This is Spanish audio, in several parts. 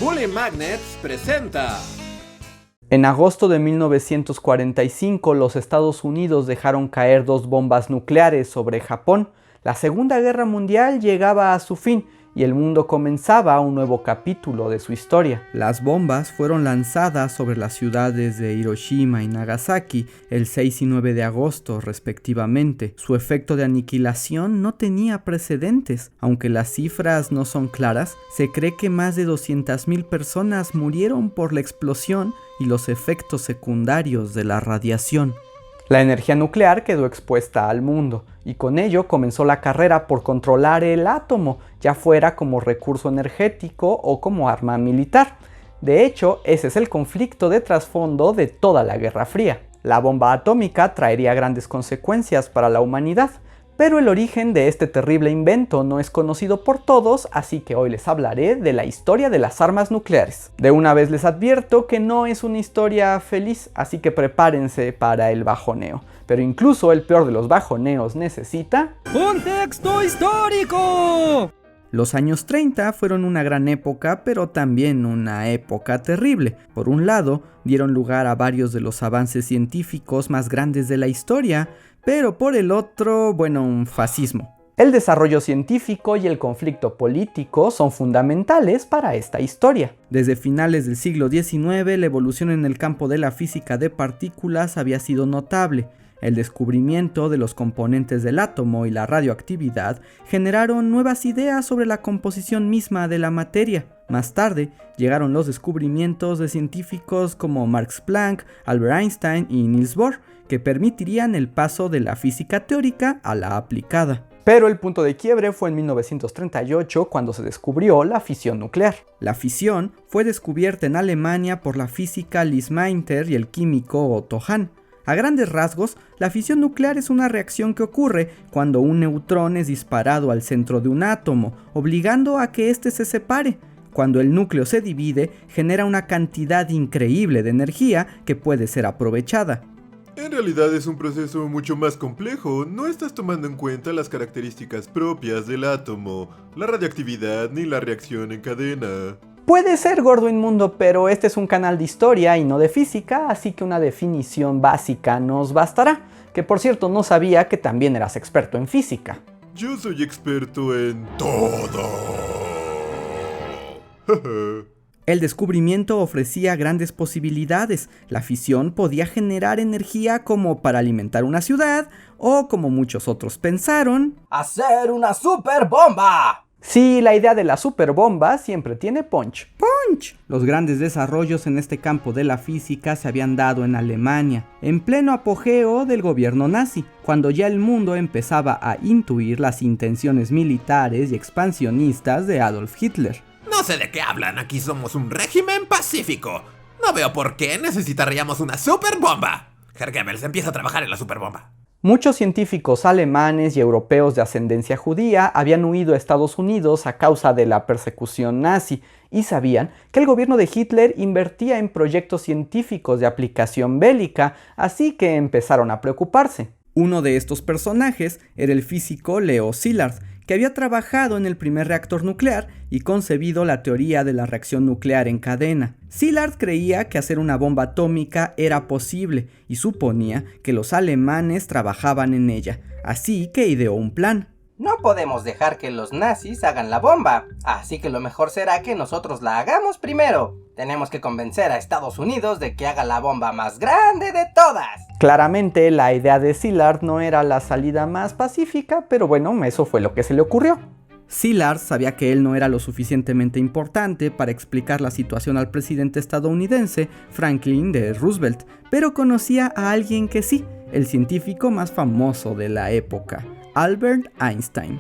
Bully Magnets presenta. En agosto de 1945, los Estados Unidos dejaron caer 2 bombas nucleares sobre Japón. La Segunda Guerra Mundial llegaba a su fin y el mundo comenzaba un nuevo capítulo de su historia. Las bombas fueron lanzadas sobre las ciudades de Hiroshima y Nagasaki el 6 y 9 de agosto respectivamente. Su efecto de aniquilación no tenía precedentes. Aunque las cifras no son claras, se cree que más de 200,000 personas murieron por la explosión y los efectos secundarios de la radiación. La energía nuclear quedó expuesta al mundo, y con ello comenzó la carrera por controlar el átomo, ya fuera como recurso energético o como arma militar. De hecho, ese es el conflicto de trasfondo de toda la Guerra Fría. La bomba atómica traería grandes consecuencias para la humanidad, pero el origen de este terrible invento no es conocido por todos, así que hoy les hablaré de la historia de las armas nucleares. De una vez les advierto que no es una historia feliz, así que prepárense para el bajoneo. Pero incluso el peor de los bajoneos necesita ¡contexto histórico! Los años 30 fueron una gran época, pero también una época terrible. Por un lado, dieron lugar a varios de los avances científicos más grandes de la historia, pero por el otro, un fascismo. El desarrollo científico y el conflicto político son fundamentales para esta historia. Desde finales del siglo XIX, la evolución en el campo de la física de partículas había sido notable. El descubrimiento de los componentes del átomo y la radioactividad generaron nuevas ideas sobre la composición misma de la materia. Más tarde, llegaron los descubrimientos de científicos como Max Planck, Albert Einstein y Niels Bohr, que permitirían el paso de la física teórica a la aplicada. Pero el punto de quiebre fue en 1938 cuando se descubrió la fisión nuclear. La fisión fue descubierta en Alemania por la física Lise Meitner y el químico Otto Hahn. A grandes rasgos, la fisión nuclear es una reacción que ocurre cuando un neutrón es disparado al centro de un átomo, obligando a que éste se separe. Cuando el núcleo se divide, genera una cantidad increíble de energía que puede ser aprovechada. En realidad es un proceso mucho más complejo, no estás tomando en cuenta las características propias del átomo, la radioactividad ni la reacción en cadena. Puede ser, gordo inmundo, pero este es un canal de historia y no de física, así que una definición básica nos bastará. Que por cierto no sabía que también eras experto en física. Yo soy experto en todo. El descubrimiento ofrecía grandes posibilidades. La fisión podía generar energía como para alimentar una ciudad, o como muchos otros pensaron, ¡hacer una superbomba! Sí, la idea de la superbomba siempre tiene punch. ¡Punch! Los grandes desarrollos en este campo de la física se habían dado en Alemania, en pleno apogeo del gobierno nazi, cuando ya el mundo empezaba a intuir las intenciones militares y expansionistas de Adolf Hitler. No sé de qué hablan, aquí somos un régimen pacífico. No veo por qué necesitaríamos una superbomba. Herr Goebbels empieza a trabajar en la superbomba. Muchos científicos alemanes y europeos de ascendencia judía habían huido a Estados Unidos a causa de la persecución nazi y sabían que el gobierno de Hitler invertía en proyectos científicos de aplicación bélica, así que empezaron a preocuparse. Uno de estos personajes era el físico Leo Szilard, que había trabajado en el primer reactor nuclear y concebido la teoría de la reacción nuclear en cadena. Szilard creía que hacer una bomba atómica era posible y suponía que los alemanes trabajaban en ella, así que ideó un plan. No podemos dejar que los nazis hagan la bomba, así que lo mejor será que nosotros la hagamos primero. Tenemos que convencer a Estados Unidos de que haga la bomba más grande de todas. Claramente la idea de Szilard no era la salida más pacífica, pero eso fue lo que se le ocurrió. Szilard sabía que él no era lo suficientemente importante para explicar la situación al presidente estadounidense Franklin D. Roosevelt, pero conocía a alguien que sí, el científico más famoso de la época, Albert Einstein.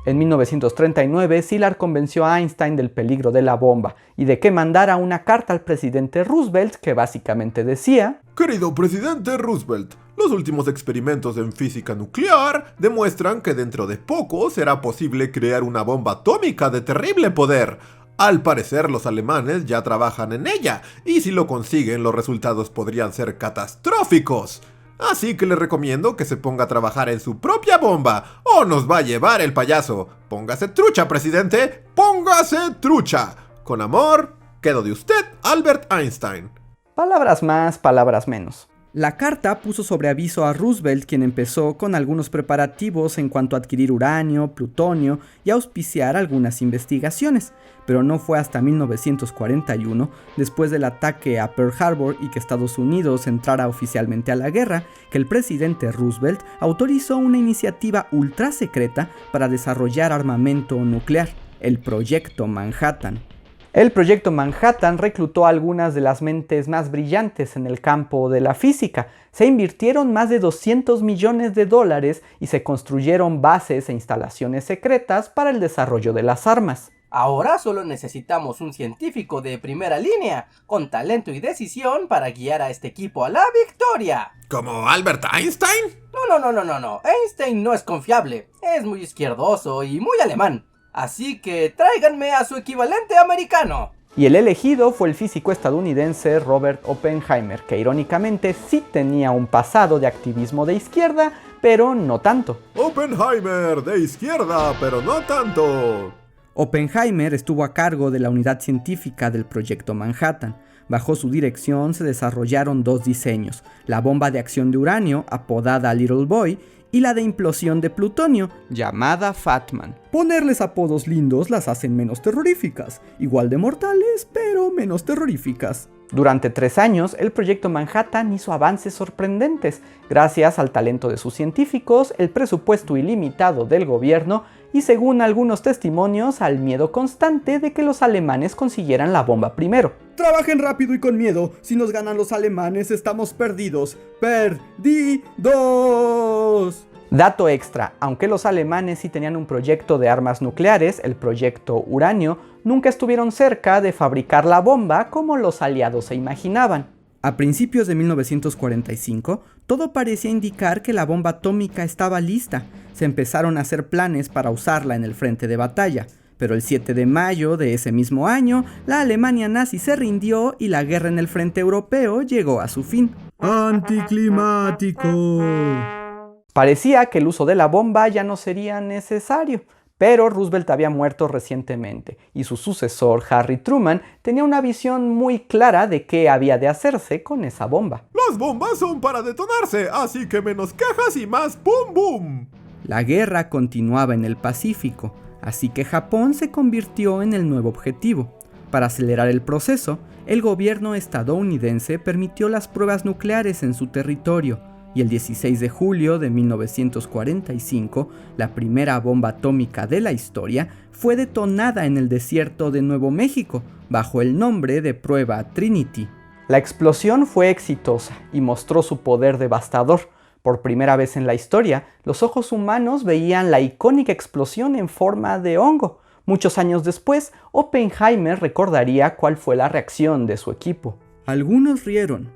En 1939, Szilard convenció a Einstein del peligro de la bomba y de que mandara una carta al presidente Roosevelt que básicamente decía: Querido presidente Roosevelt, los últimos experimentos en física nuclear demuestran que dentro de poco será posible crear una bomba atómica de terrible poder. Al parecer los alemanes ya trabajan en ella, y si lo consiguen los resultados podrían ser catastróficos. Así que le recomiendo que se ponga a trabajar en su propia bomba, o nos va a llevar el payaso. Póngase trucha, presidente, póngase trucha. Con amor, Quedo de usted, Albert Einstein. Palabras más, palabras menos. La carta puso sobre aviso a Roosevelt, quien empezó con algunos preparativos en cuanto a adquirir uranio, plutonio y auspiciar algunas investigaciones, pero no fue hasta 1941, después del ataque a Pearl Harbor y que Estados Unidos entrara oficialmente a la guerra, que el presidente Roosevelt autorizó una iniciativa ultra secreta para desarrollar armamento nuclear, el Proyecto Manhattan. El Proyecto Manhattan reclutó a algunas de las mentes más brillantes en el campo de la física. Se invirtieron más de $200 millones y se construyeron bases e instalaciones secretas para el desarrollo de las armas. Ahora solo necesitamos un científico de primera línea, con talento y decisión para guiar a este equipo a la victoria. ¿Como Albert Einstein? No. Einstein no es confiable. Es muy izquierdoso y muy alemán. Así que tráiganme a su equivalente americano. Y el elegido fue el físico estadounidense Robert Oppenheimer, que irónicamente sí tenía un pasado de activismo de izquierda, pero no tanto. Oppenheimer, de izquierda, pero no tanto. Oppenheimer estuvo a cargo de la unidad científica del Proyecto Manhattan. Bajo su dirección se desarrollaron dos diseños, la bomba de acción de uranio, apodada Little Boy, y la de implosión de plutonio, llamada Fat Man. Ponerles apodos lindos las hacen menos terroríficas, igual de mortales, pero menos terroríficas. Durante 3 años, el Proyecto Manhattan hizo avances sorprendentes, gracias al talento de sus científicos, el presupuesto ilimitado del gobierno y, según algunos testimonios, al miedo constante de que los alemanes consiguieran la bomba primero. Trabajen rápido y con miedo, si nos ganan los alemanes estamos perdidos. ¡Perdidos! Dato extra, aunque los alemanes sí tenían un proyecto de armas nucleares, el proyecto Uranio, nunca estuvieron cerca de fabricar la bomba como los aliados se imaginaban. A principios de 1945, todo parecía indicar que la bomba atómica estaba lista. Se empezaron a hacer planes para usarla en el frente de batalla, pero el 7 de mayo de ese mismo año, la Alemania nazi se rindió y la guerra en el frente europeo llegó a su fin. ¡Anticlimático! Parecía que el uso de la bomba ya no sería necesario, pero Roosevelt había muerto recientemente y su sucesor, Harry Truman, tenía una visión muy clara de qué había de hacerse con esa bomba. Las bombas son para detonarse, así que menos quejas y más ¡pum bum! La guerra continuaba en el Pacífico, así que Japón se convirtió en el nuevo objetivo. Para acelerar el proceso, el gobierno estadounidense permitió las pruebas nucleares en su territorio, y el 16 de julio de 1945, la primera bomba atómica de la historia fue detonada en el desierto de Nuevo México, bajo el nombre de Prueba Trinity. La explosión fue exitosa y mostró su poder devastador. Por primera vez en la historia, los ojos humanos veían la icónica explosión en forma de hongo. Muchos años después, Oppenheimer recordaría cuál fue la reacción de su equipo. Algunos rieron,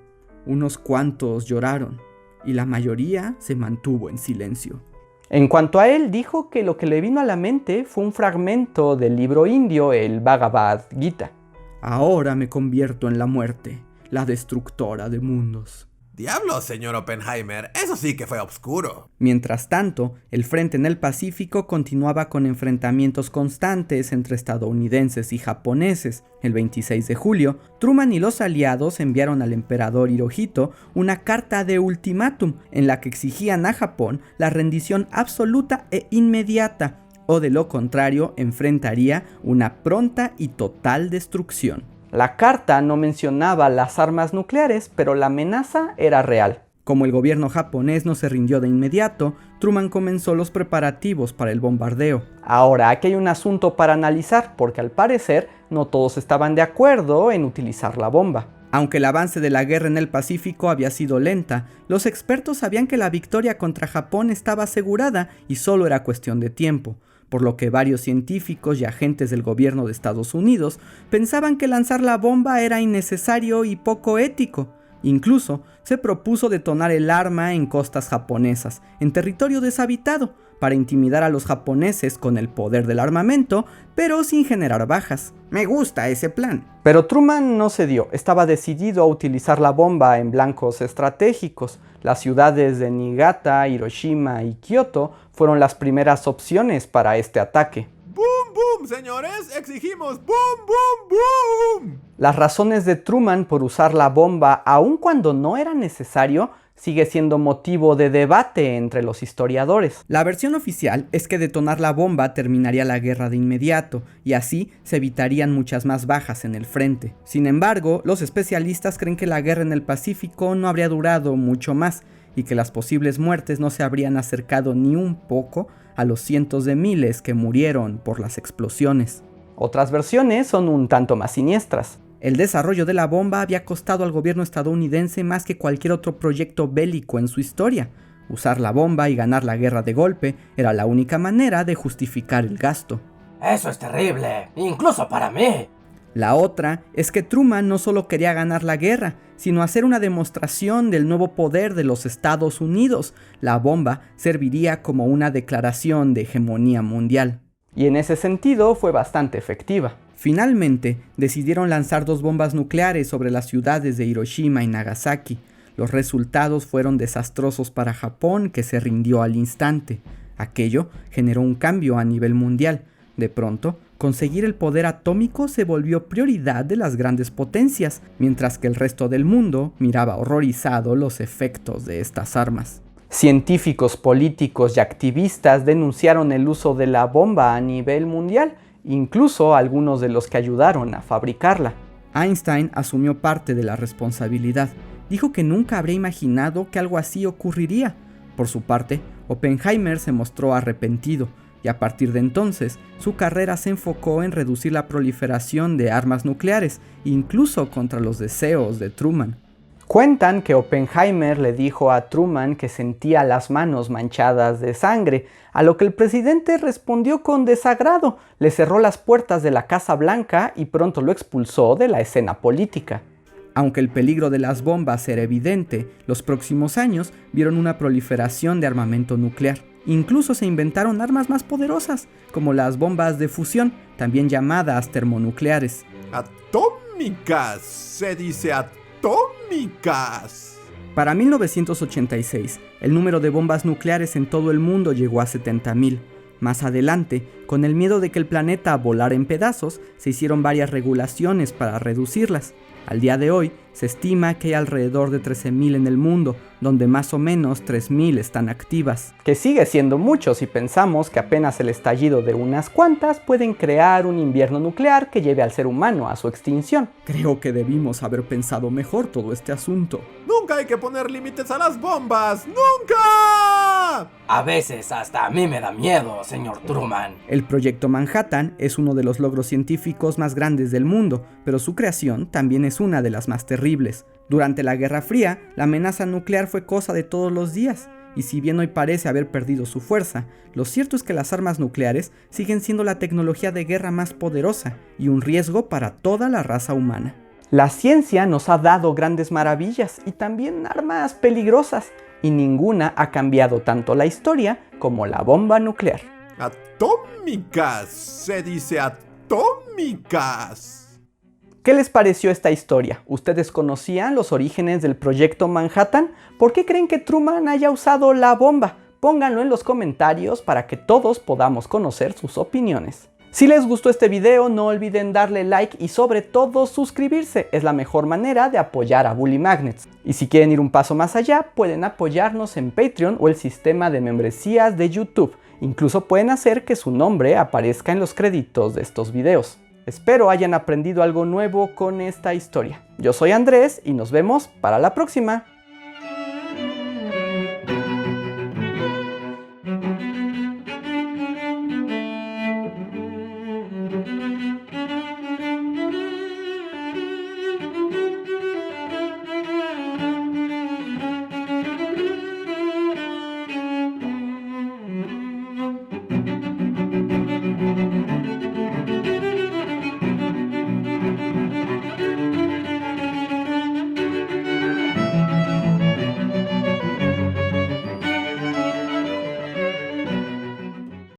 unos cuantos lloraron, y la mayoría se mantuvo en silencio. En cuanto a él, dijo que lo que le vino a la mente fue un fragmento del libro indio, el Bhagavad Gita. Ahora me convierto en la muerte, la destructora de mundos. Diablos, señor Oppenheimer, eso sí que fue oscuro. Mientras tanto, el frente en el Pacífico continuaba con enfrentamientos constantes entre estadounidenses y japoneses. El 26 de julio, Truman y los aliados enviaron al emperador Hirohito una carta de ultimátum en la que exigían a Japón la rendición absoluta e inmediata, o de lo contrario enfrentaría una pronta y total destrucción. La carta no mencionaba las armas nucleares, pero la amenaza era real. Como el gobierno japonés no se rindió de inmediato, Truman comenzó los preparativos para el bombardeo. Ahora, aquí hay un asunto para analizar, porque al parecer no todos estaban de acuerdo en utilizar la bomba. Aunque el avance de la guerra en el Pacífico había sido lenta, los expertos sabían que la victoria contra Japón estaba asegurada y solo era cuestión de tiempo, por lo que varios científicos y agentes del gobierno de Estados Unidos pensaban que lanzar la bomba era innecesario y poco ético. Incluso se propuso detonar el arma en costas japonesas, en territorio deshabitado, para intimidar a los japoneses con el poder del armamento, pero sin generar bajas. Me gusta ese plan. Pero Truman no cedió, estaba decidido a utilizar la bomba en blancos estratégicos. Las ciudades de Niigata, Hiroshima y Kioto fueron las primeras opciones para este ataque. ¡Boom, boom, señores! ¡Exigimos boom, boom, boom! Las razones de Truman por usar la bomba, aun cuando no era necesario, sigue siendo motivo de debate entre los historiadores. La versión oficial es que detonar la bomba terminaría la guerra de inmediato, y así se evitarían muchas más bajas en el frente. Sin embargo, los especialistas creen que la guerra en el Pacífico no habría durado mucho más, y que las posibles muertes no se habrían acercado ni un poco a los cientos de miles que murieron por las explosiones. Otras versiones son un tanto más siniestras. El desarrollo de la bomba había costado al gobierno estadounidense más que cualquier otro proyecto bélico en su historia. Usar la bomba y ganar la guerra de golpe era la única manera de justificar el gasto. Eso es terrible, incluso para mí. La otra es que Truman no solo quería ganar la guerra, sino hacer una demostración del nuevo poder de los Estados Unidos. La bomba serviría como una declaración de hegemonía mundial. Y en ese sentido fue bastante efectiva. Finalmente, decidieron lanzar 2 bombas nucleares sobre las ciudades de Hiroshima y Nagasaki. Los resultados fueron desastrosos para Japón, que se rindió al instante. Aquello generó un cambio a nivel mundial. De pronto, conseguir el poder atómico se volvió prioridad de las grandes potencias, mientras que el resto del mundo miraba horrorizado los efectos de estas armas. Científicos, políticos y activistas denunciaron el uso de la bomba a nivel mundial, incluso algunos de los que ayudaron a fabricarla. Einstein asumió parte de la responsabilidad. Dijo que nunca habría imaginado que algo así ocurriría. Por su parte, Oppenheimer se mostró arrepentido, y a partir de entonces, su carrera se enfocó en reducir la proliferación de armas nucleares, incluso contra los deseos de Truman. Cuentan que Oppenheimer le dijo a Truman que sentía las manos manchadas de sangre, a lo que el presidente respondió con desagrado, le cerró las puertas de la Casa Blanca y pronto lo expulsó de la escena política. Aunque el peligro de las bombas era evidente, los próximos años vieron una proliferación de armamento nuclear. Incluso se inventaron armas más poderosas, como las bombas de fusión, también llamadas termonucleares. Atómicas, se dice atómicas. Para 1986, el número de bombas nucleares en todo el mundo llegó a 70,000. Más adelante, con el miedo de que el planeta volara en pedazos, se hicieron varias regulaciones para reducirlas. Al día de hoy, se estima que hay alrededor de 13,000 en el mundo, donde más o menos 3,000 están activas. Que sigue siendo mucho si pensamos que apenas el estallido de unas cuantas pueden crear un invierno nuclear que lleve al ser humano a su extinción. Creo que debimos haber pensado mejor todo este asunto. ¡Nunca hay que poner límites a las bombas! ¡Nunca! A veces hasta a mí me da miedo, señor Truman. El Proyecto Manhattan es uno de los logros científicos más grandes del mundo, pero su creación también es una de las más terribles. Durante la Guerra Fría, la amenaza nuclear fue cosa de todos los días, y si bien hoy parece haber perdido su fuerza, lo cierto es que las armas nucleares siguen siendo la tecnología de guerra más poderosa y un riesgo para toda la raza humana. La ciencia nos ha dado grandes maravillas y también armas peligrosas, y ninguna ha cambiado tanto la historia como la bomba nuclear. Atómicas, se dice atómicas. ¿Qué les pareció esta historia? ¿Ustedes conocían los orígenes del Proyecto Manhattan? ¿Por qué creen que Truman haya usado la bomba? Pónganlo en los comentarios para que todos podamos conocer sus opiniones. Si les gustó este video, no olviden darle like y sobre todo suscribirse. Es la mejor manera de apoyar a Bully Magnets. Y si quieren ir un paso más allá, pueden apoyarnos en Patreon o el sistema de membresías de YouTube. Incluso pueden hacer que su nombre aparezca en los créditos de estos videos. Espero hayan aprendido algo nuevo con esta historia. Yo soy Andrés y nos vemos para la próxima.